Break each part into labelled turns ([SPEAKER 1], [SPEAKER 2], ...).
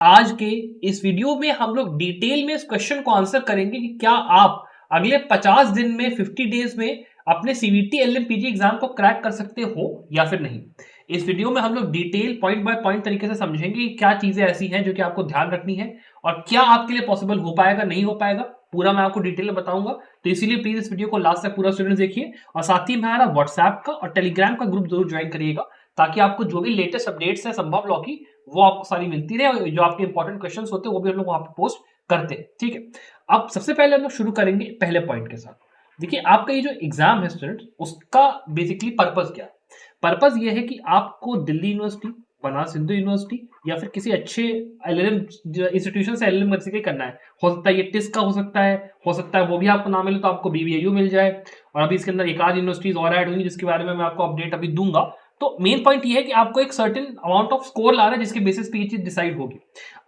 [SPEAKER 1] आज के इस वीडियो में हम लोग डिटेल में इस क्वेश्चन को आंसर करेंगे कि क्या आप अगले 50 दिन में 50 डेज में अपने सीवीटी एलएमपीजी एग्जाम को क्रैक कर सकते हो या फिर नहीं। इस वीडियो में हम लोग डिटेल पॉइंट बाय पॉइंट तरीके से समझेंगे कि क्या चीजें ऐसी हैं जो कि आपको ध्यान रखनी है और क्या आपके लिए पॉसिबल हो पाएगा नहीं हो पाएगा, पूरा मैं आपको डिटेल में बताऊंगा। तो इसीलिए प्लीज इस वीडियो को लास्ट तक पूरा स्टूडेंट देखिए और साथ ही हमारा व्हाट्सएप का और टेलीग्राम का ग्रुप जरूर ज्वाइन करिएगा ताकि आपको जो भी लेटेस्ट अपडेट्स है संभव लॉ की वो आपको सारी मिलती रहे और जो आपके इंपॉर्टेंट क्वेश्चंस होते हैं वो भी हम लोग वहां पे पोस्ट करते हैं। ठीक है, अब सबसे पहले हम लोग शुरू करेंगे पहले पॉइंट के साथ। देखिए, आपका ये जो एग्जाम है स्टूडेंट, उसका बेसिकली पर्पस क्या है। पर्पस ये है कि आपको दिल्ली यूनिवर्सिटी, बनारस हिंदू यूनिवर्सिटी या फिर किसी अच्छे एलएलएम इंस्टीट्यूशन से एलएलएम बेसिकली करना है। हो सकता है ये टिस का हो सकता है वो भी आपको ना मिले तो आपको बीबीएयू मिल जाए, और अभी इसके अंदर एक आध यूनिवर्सिटीज और ऐड हुई जिसके बारे में मैं आपको अपडेट अभी दूंगा। तो मेन पॉइंट ये है कि आपको एक सर्टेन अमाउंट ऑफ स्कोर ला रहा है जिसके बेसिस पे ये चीज डिसाइड होगी।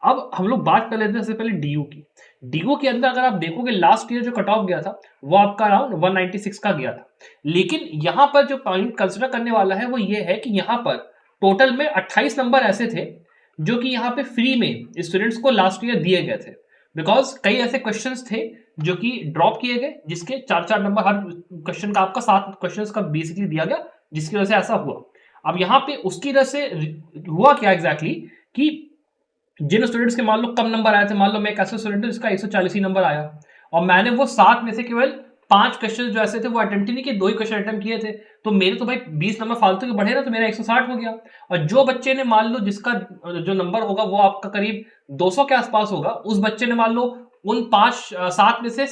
[SPEAKER 1] अब हम लोग बात कर लेते हैं सबसे पहले डीयू की। डीयू के अंदर अगर आप देखोगे लास्ट ईयर जो कट ऑफ गया था वो आपका अराउंड 196 का गया था, लेकिन यहां पर जो पॉइंट कंसिडर करने वाला है वो ये है कि यहां पर टोटल में 28 नंबर ऐसे थे जो कि यहाँ पे फ्री में स्टूडेंट्स को लास्ट ईयर दिए गए थे, बिकॉज कई ऐसे क्वेश्चंस थे जो कि ड्रॉप किए गए जिसके 4-4 नंबर हर क्वेश्चन का, आपका 7 क्वेश्चंस का बेसिकली दिया गया जिसकी वजह से ऐसा हुआ। अब यहाँ पे उसकी वजह से हुआ क्या एग्जैक्टली कि जिन स्टूडेंट्स के मान लो कम नंबर आए थे, मान लो मैं एक ऐसा स्टूडेंट हूं जिसका 140 ही नंबर आया और मैंने वो 7 में से केवल 5 क्वेश्चन जो ऐसे थे वो अटेम्प्ट ही नहीं किए, 2 ही क्वेश्चन अटेम्प्ट किए थे, तो मेरे तो भाई 20 नंबर फालतू के बढ़े ना, तो मेरा 160 हो गया। और जो बच्चे ने मान लो जिसका जो नंबर होगा वो आपका करीब 200 के आसपास होगा, उस बच्चे ने मान लो उन 7 में से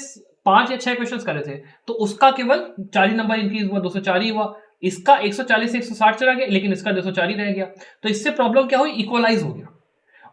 [SPEAKER 1] 5 या 6 क्वेश्चन करे थे तो उसका केवल 40 नंबर इंक्रीज हुआ, 204 ही हुआ। इसका 140 से 160 चला गया लेकिन इसका 204 ही रह गया। तो इससे प्रॉब्लम क्या हुई, इक्वलाइज हो गया।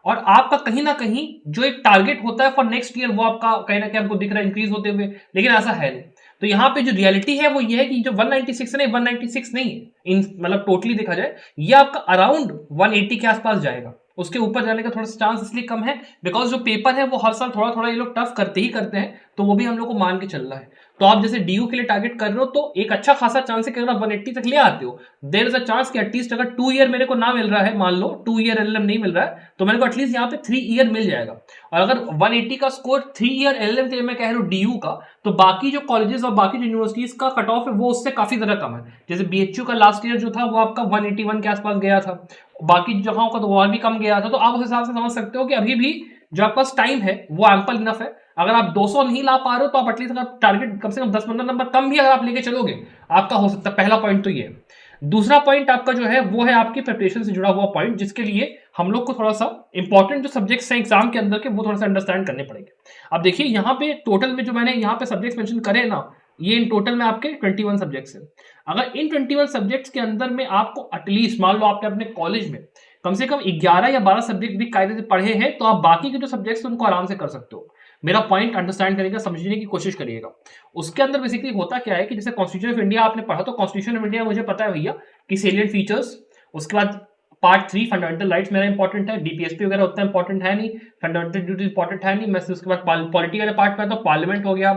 [SPEAKER 1] और आपका कहीं ना कहीं जो एक टारगेट होता है फॉर नेक्स्ट ईयर वो आपका कहीं ना कहीं आपको दिख रहा है इंक्रीज होते हुए, लेकिन ऐसा है नहीं। तो यहाँ पे जो रियलिटी है वो ये है कि जो 196 नहीं, 196 नहीं है इन मतलब टोटली देखा जाए ये आपका अराउंड 180 के आसपास जाएगा। उसके ऊपर जाने का थोड़ा सा चांस इसलिए कम है बिकॉज जो पेपर है वो हर साल थोड़ा थोड़ा ये लोग टफ करते ही करते हैं, तो वो भी हम लोग को मान के चल रहा है। तो आप जैसे डीयू के लिए टारगेट कर रहे हो तो एक अच्छा खासा चांस है कि अगर आप 180 तक ले आते हो, देयर इज अ चांस कि एटलीस्ट अगर 2 ईयर मेरे को ना मिल रहा है, मान लो 2 ईयर एलएलएम नहीं मिल रहा है, तो मेरे को एटलीस्ट यहाँ पे 3 ईयर मिल जाएगा। और अगर 180 का स्कोर 3 ईयर एलएलएम के लिए मैं कह रहा हूँ डीयू का, तो बाकी जो कॉलेजेस और बाकी जो यूनिवर्सिटीज का कट ऑफ है वो उससे काफी ज्यादा कम है। जैसे बीएचयू का लास्ट ईयर जो था वो आपका 181 के आसपास गया था, बाकी जगहों का तो और भी कम गया था। तो आप उस हिसाब से समझ सकते हो कि अभी भी जो आपके पास टाइम है वो एम्पल इनफ है। अगर आप 200 नहीं ला पा रहे हो तो आप एटलीस्ट अगर टारगेट कम से कम 10-15 नंबर कम भी अगर आप लेके चलोगे आपका हो सकता है। पहला पॉइंट तो ये है। दूसरा पॉइंट आपका जो है वो है आपकी प्रिपरेशन से जुड़ा हुआ पॉइंट, जिसके लिए हम लोग को थोड़ा सा इंपॉर्टेंट जो सब्जेक्ट्स हैं एग्जाम के अंदर के वो थोड़ा सा अंडरस्टैंड करने पड़ेंगे। अब देखिए यहाँ पे टोटल में जो मैंने यहाँ पे सब्जेक्ट्स मेंशन करे ना, ये इन टोटल में आपके 21 सब्जेक्ट्स हैं। अगर इन 21 सब्जेक्ट्स के अंदर में आपको एटलीस्ट मान लो आपने अपने कॉलेज में कम से कम 11 या 12 सब्जेक्ट भी कायदे से पढ़े हैं तो आप बाकी के जो सब्जेक्ट्स उनको आराम से कर सकते हो। मेरा पॉइंट अंडरस्टैंड करेगा, समझने की कोशिश करिएगा। उसके अंदर बेसिकली होता क्या है कि जैसे कॉन्स्टिट्यूशन ऑफ इंडिया आपने पढ़ा, तो कॉन्स्टिट्यूशन ऑफ इंडिया मुझे पता है भैया कि सेलिएंट फीचर्स, उसके बाद पार्ट 3 फंडामेंटल राइट्स मेरा इंपॉर्टेंट है, डीपीएसपी वगैरह उतना इंपॉर्टेंट है नहीं, फंडामेंटल ड्यूटी इंपॉर्टेंट है नहीं। मैं उसके बाद पॉलिटी वाले पार्ट में तो पार्लियामेंट हो गया,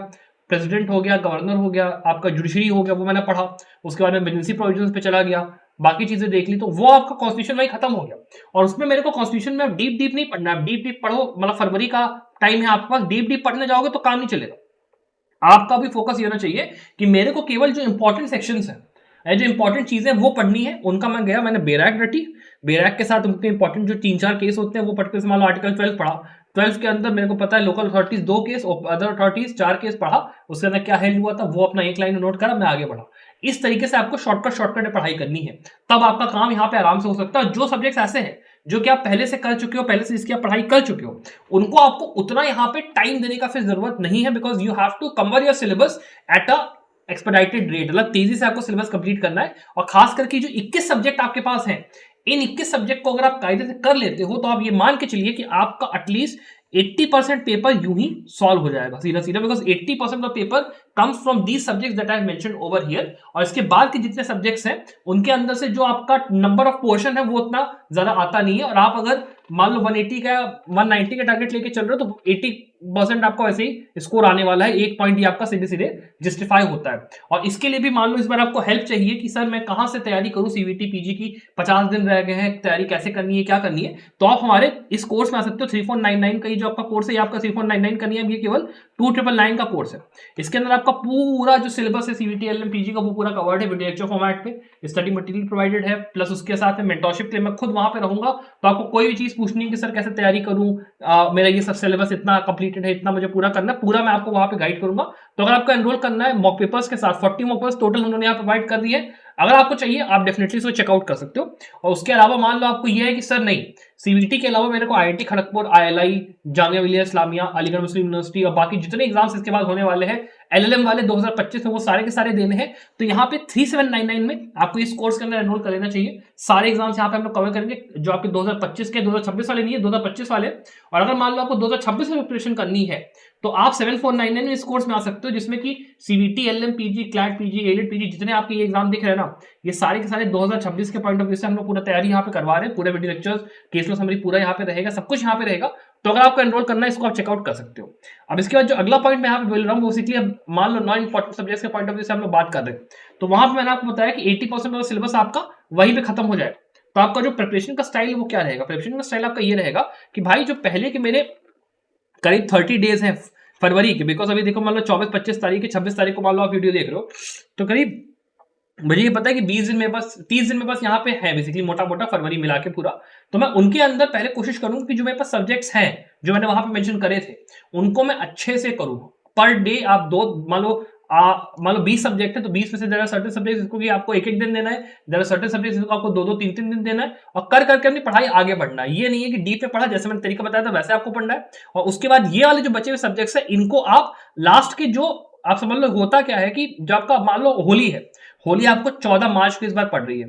[SPEAKER 1] प्रेसिडेंट हो गया, गवर्नर हो गया, आपका जुडिशरी हो गया, वो मैंने पढ़ा। उसके बाद में इमरजेंसी प्रोविजंस पे चला गया, बाकी चीजें देख ली, तो वो आपका कॉन्स्टिट्यूशन वही खत्म हो गया। और उसमें मेरे को कॉन्स्टिट्यूशन में डीप डीप नहीं पढ़ना है, डीप डीप पढ़ो मतलब फरवरी का टाइम है आपके पास, डीप डीप पढ़ने जाओगे तो काम नहीं चलेगा। आपका भी फोकस ये होना चाहिए कि मेरे को केवल जो इंपॉर्टेंट सेक्शंस है, जो इंपॉर्टेंट चीजें वो पढ़नी है, उनका मैं गया, मैंने बेरैक रटी, बेरैक के साथ उनके इंपॉर्टेंट जो 3-4 केस होते हैं वो पढ़ते हैं। मान लो आर्टिकल 12 पढ़ा, 12 के अंदर मेरे को पता है लोकल अथॉरिटीज 2 केस और अदर अथॉरिटीज 4 केस पढ़ा, उसके अंदर क्या हेल्प हुआ था वो अपना एक लाइन में नोट करा, मैं आगे बढ़ा। इस तरीके से आपको शॉर्टकट में पढ़ाई करनी है, तब आपका काम यहाँ पे आराम से हो सकता है। जो सब्जेक्ट्स ऐसे हैं जो कि आप पहले से कर चुके हो, पहले से इसकी आप पढ़ाई कर चुके हो, उनको आपको उतना यहाँ पे टाइम देने का फिर जरूरत नहीं है, because you have to cover your syllabus at a expedited rate, मतलब तेजी से आपको सिलेबस कंप्लीट करना है। और खास करके जो 21 सब्जेक्ट आपके पास हैं, इन 21 सब्जेक्ट को अगर आप कायदे से कर लेते हो तो आप ये मान के चलिए कि आपका एटलीस्ट 80% पेपर यूं ही सॉल्व हो जाएगा सीधा सीधा, because 80% of paper comes from these subjects that I mentioned over here. और इसके बाद के जितने सब्जेक्ट्स हैं उनके अंदर से जो आपका नंबर ऑफ पोर्शन है वो उतना ज्यादा आता नहीं है। और आप अगर मान लो 180 का 190 का टारगेट लेके चल रहे हो तो 80 50% आपका वैसे ही स्कोर आने वाला है, 1 पॉइंट ही आपका सीधे सीधे जस्टिफाई होता है। और इसके लिए भी मान लो इस बार आपको हेल्प चाहिए कि सर मैं कहां से तैयारी करूं सीवीटी पीजी की, 50 दिन रह गए हैं, तैयारी कैसे करनी है, क्या करनी है, तो आप हमारे इस कोर्स में आ सकते हो। 3499 का ये जो आपका कोर्स है, ये आपका 3499 का नहीं है, ये केवल 2999 का कोर्स है। इसके अंदर आपका पूरा जो सिलेबस है सीवीटी एलएम पीजी का वो पूरा कवर्ड है वीडियो लेक्चर फॉर्मेट पे, स्टडी मटेरियल प्रोवाइडेड है, प्लस उसके साथ में मेंटरशिप के लिए मैं खुद वहां पे रहूंगा। तो आपको कोई भी चीज पूछनी है कि सर कैसे तैयारी करूं, मेरा ये सब सिलेबस इतना कंप्लीटेड है, इतना मुझे पूरा करना है, पूरा मैं आपको वहां पे गाइड करूंगा। तो अगर आपको एनरोल करना है मॉक पेपर्स के साथ, 40 मॉक पेपर्स टोटल हमने यहाँ प्रोवाइड कर दिए है। अगर आपको चाहिए आप डेफिनेटली इसको चेकआउट कर सकते हो। और उसके अलावा मान लो आपको ये है कि सर नहीं, सीबीटी के अलावा मेरे को आईआईटी खड़गपुर, आईएलआई, जामिया मिलिया इस्लामिया, अलीगढ़ मुस्लिम यूनिवर्सिटी और बाकी जितने एग्जाम्स इसके बाद होने वाले हैं एलएलएम वाले 2025 में, वो सारे के सारे देने हैं। तो यहाँ पे 3799 में आपको इस कोर्स के अंदर एनरोल कर लेना चाहिए। सारे एग्जाम्स यहाँ पे हम लोग कवर करेंगे जो आपके 2025 के, 2026 वाले नहीं है, 2025 वाले। और अगर मान लो आपको 2026 में प्रिपरेशन करनी है तो आप 7499 में इस कोर्स में आ सकते हो, जिसमें कि CVT, LM PG, CLAT PG, elite PG, जितने आपके ये एग्जाम दिख रहे हैं ना, ये सारे के सारे 2026 के पॉइंट ऑफ व्यू से हम लोग पूरा तैयारी यहाँ पे करवा रहे हैं। पूरे वीडियो लेक्चर्स, केस लो समरी पूरा यहाँ पे रहेगा, सब कुछ यहाँ पे रहेगा। तो अगर आपको एनरोल करना है इसको आप चेकआउट कर सकते हो। अब इसके बाद जो अगला पॉइंट मैं यहाँ पे बोल रहा हूँ, बेसिकली अब मान लो नॉन इंपॉर्टेंट सब्जेक्ट्स के पॉइंट ऑफ व्यू से हम लोग बात कर रहे हैं, तो वहां पे मैंने आपको बताया कि 80% का सिलेबस आपका वहीं पे खत्म हो जाएगा। तो आपका जो प्रिपरेशन का स्टाइल वो क्या रहेगा, प्रिपरेशन का स्टाइल आपका ये रहेगा कि भाई जो पहले के मेरे करीब 30 डेज हैं फरवरी के, बिकॉज अभी देखो मान लो 24-25 तारीख, 26 तारीख को मान लो आप वीडियो देख रहे हो, तो करीब मुझे ये पता है कि 20 दिन में बस, 30 दिन में बस यहाँ पे है बेसिकली मोटा मोटा फरवरी मिला के पूरा। तो मैं उनके अंदर पहले कोशिश करूंगा कि जो मेरे पास सब्जेक्ट्स हैं जो मैंने वहां पे मेंशन करे थे उनको मैं अच्छे से करूं। पर डे आप दो मान लो 20 सब्जेक्ट है तो 20 में से देयर आर सर्टेन सब्जेक्ट्स जिसको कि आपको एक दिन देना है, देयर आर सर्टेन सब्जेक्ट्स जिसको आपको 2-2 3-3 दिन देना है, और कर करके अपनी पढ़ाई आगे बढ़ना है। ये नहीं है कि डीप में पढ़ा, जैसे मैंने तरीका बताया था वैसे आपको पढ़ना है। और उसके बाद ये वाले जो बचे हुए सब्जेक्ट्स है इनको आप लास्ट के जो आप समझ लो, होता क्या है कि जो आपका मान लो होली है, होली आपको 14 मार्च को इस बार पड़ रही है,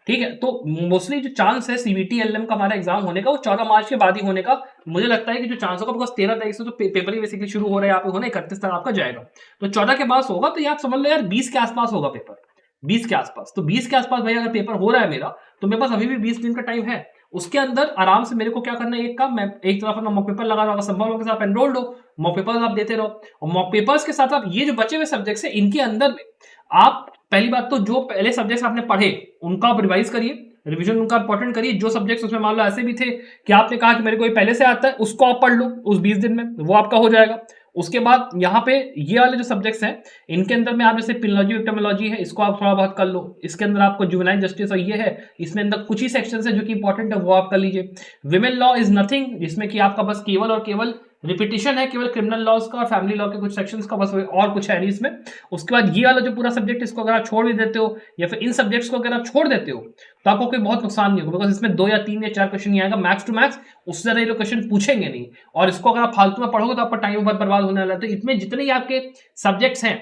[SPEAKER 1] ठीक है। तो मोस्टली जो चांस है सीवीटी एलएम का हमारा एग्जाम होने का वो 14 मार्च के बाद ही होने का मुझे लगता है कि जो चांस होगा, बिकॉज 13 तारीख से तो पेपर ही बेसिकली शुरू हो रहा है यहाँ पे होना, 31 तक आपका जाएगा। तो 14 के पास होगा, तो ये आप समझ लो यार 20 के आसपास होगा पेपर, 20 के आसपास। तो 20 के आसपास भाई अगर पेपर हो रहा है मेरा, तो मेरे पास अभी भी 20 दिन का टाइम है। उसके अंदर आराम से मेरे को क्या करना है, एक काम, मैं एक तरफ अपना मॉक पेपर लगा रहा हूँ, संभव लोगों के साथ एनरोल्ड हो, मॉक पेपर्स आप देते रहो। और मॉक पेपर्स के साथ आप ये जो बचे हुए सब्जेक्ट्स है इनके अंदर में आप पहली बात तो जो पहले सब्जेक्ट्स आपने पढ़े उनका आप रिवाइज करिए, रिवीजन उनका इंपॉर्टेंट करिए। जो सब्जेक्ट्स उसमें मान लो ऐसे भी थे कि आपने कहा कि मेरे को ये पहले से आता है, उसको आप पढ़ लो उस 20 दिन में, वो आपका हो जाएगा। उसके बाद यहाँ पे ये वाले जो सब्जेक्ट्स हैं इनके अंदर में आप जैसे पिनोलॉजी, विक्टिमोलॉजी है, इसको आप थोड़ा बहुत कर लो। इसके अंदर आपको जुवेनाइल जस्टिस और ये है, इसमें अंदर कुछ ही सेक्शन है जो कि इंपॉर्टेंट है, वो आप कर लीजिए। विमेन लॉ इज नथिंग, जिसमें कि आपका बस केवल और केवल रिपीटिशन है, केवल क्रिमिनल लॉज का और फैमिली लॉ के कुछ सेक्शंस का, बस और कुछ है नहीं इसमें। उसके बाद ये वाला जो पूरा सब्जेक्ट, इसको अगर आप छोड़ भी देते हो या फिर इन सब्जेक्ट्स को अगर आप छोड़ देते हो तो आपको कोई बहुत नुकसान नहीं होगा, बिकॉज इसमें 2 या 3 या 4 क्वेश्चन ही आएगा मैक्स टू मैक्स, उससे ज्यादा ये लोग क्वेश्चन पूछेंगे नहीं। और इसको अगर आप फालतू में पढ़ोगे तो आपका टाइम बहुत बर्बाद होने वाला है। तो इसमें जितने ही आपके सब्जेक्ट्स हैं,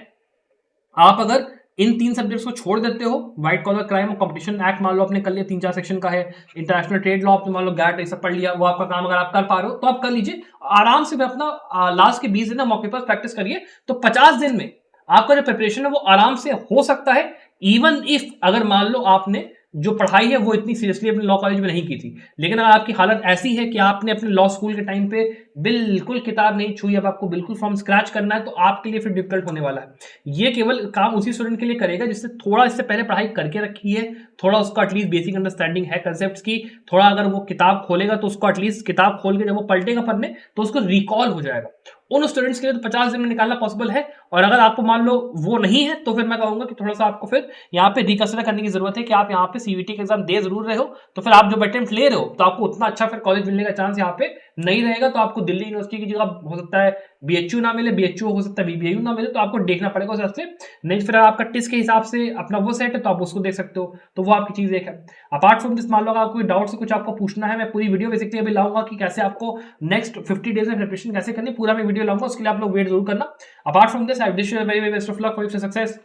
[SPEAKER 1] आप अगर इन 3 सब्जेक्ट्स को छोड़ देते हो, व्हाइट कॉलर क्राइम और कंपटीशन एक्ट मान लो आपने कर लिया, 3-4 सेक्शन का है, इंटरनेशनल ट्रेड लॉ आपने मान लो गैट ये सब पढ़ लिया, वो आपका काम अगर आप कर पा रहे हो तो आप कर लीजिए आराम से। अपना लास्ट के 20 दिन मॉक पेपर प्रैक्टिस करिए, तो 50 दिन में आपका जो प्रिपरेशन है वो आराम से हो सकता है। इवन इफ अगर मान लो आपने जो पढ़ाई है वो इतनी सीरियसली अपने लॉ कॉलेज में नहीं की थी, लेकिन अगर आपकी हालत ऐसी है कि आपने अपने लॉ स्कूल के टाइम पे बिल्कुल किताब नहीं छुई, अब आपको बिल्कुल फ्रॉम स्क्रैच करना है, तो आपके लिए फिर डिफिकल्ट होने वाला है। ये केवल काम उसी स्टूडेंट के लिए करेगा जिससे थोड़ा इससे पहले पढ़ाई करके रखी है, थोड़ा उसका एटलीस्ट बेसिक अंडरस्टैंडिंग है कंसेप्ट्स की, थोड़ा अगर वो किताब खोलेगा तो उसको एटलीस्ट किताब खोल के जब वो पलटेगा पढ़ने तो उसको रिकॉल हो जाएगा। उन स्टूडेंट्स के लिए तो 50 दिन में निकालना पॉसिबल है। और अगर आपको मान लो वो नहीं है तो फिर मैं कहूंगा कि थोड़ा सा आपको फिर यहाँ पे रिकंसिडर करने की जरूरत है कि आप यहाँ पे सीवीटी के एग्जाम दे जरूर रहे हो, तो फिर आप जब अटेम्प्ट ले रहे हो तो आपको उतना अच्छा फिर कॉलेज मिलने का चांस यहाँ पे नहीं रहेगा। तो आपको दिल्ली यूनिवर्सिटी की जगह हो सकता है बीएचयू ना मिले, बीएचयू हो सकता है बीबीएयू ना मिले, तो आपको देखना पड़ेगा उस हिसाब से। नहीं फिर आपका टिस्ट के हिसाब से अपना वो सेट है तो आप उसको देख सकते हो, तो वो आपकी चीज एक है। अपार्ट फ्रॉम दिस मान लो आपको कोई डाउट से कुछ आपको पूछना है, मैं पूरी वीडियो बेसिकली अभी लाऊंगा कि कैसे आपको नेक्स्ट 50 डेज में प्रिपरेशन कैसे करनी, पूरा मैं वीडियो लाऊंगा, उसके लिए आप लोग वेट जरूर करना। Apart from this I wish you very very best of luck for your success.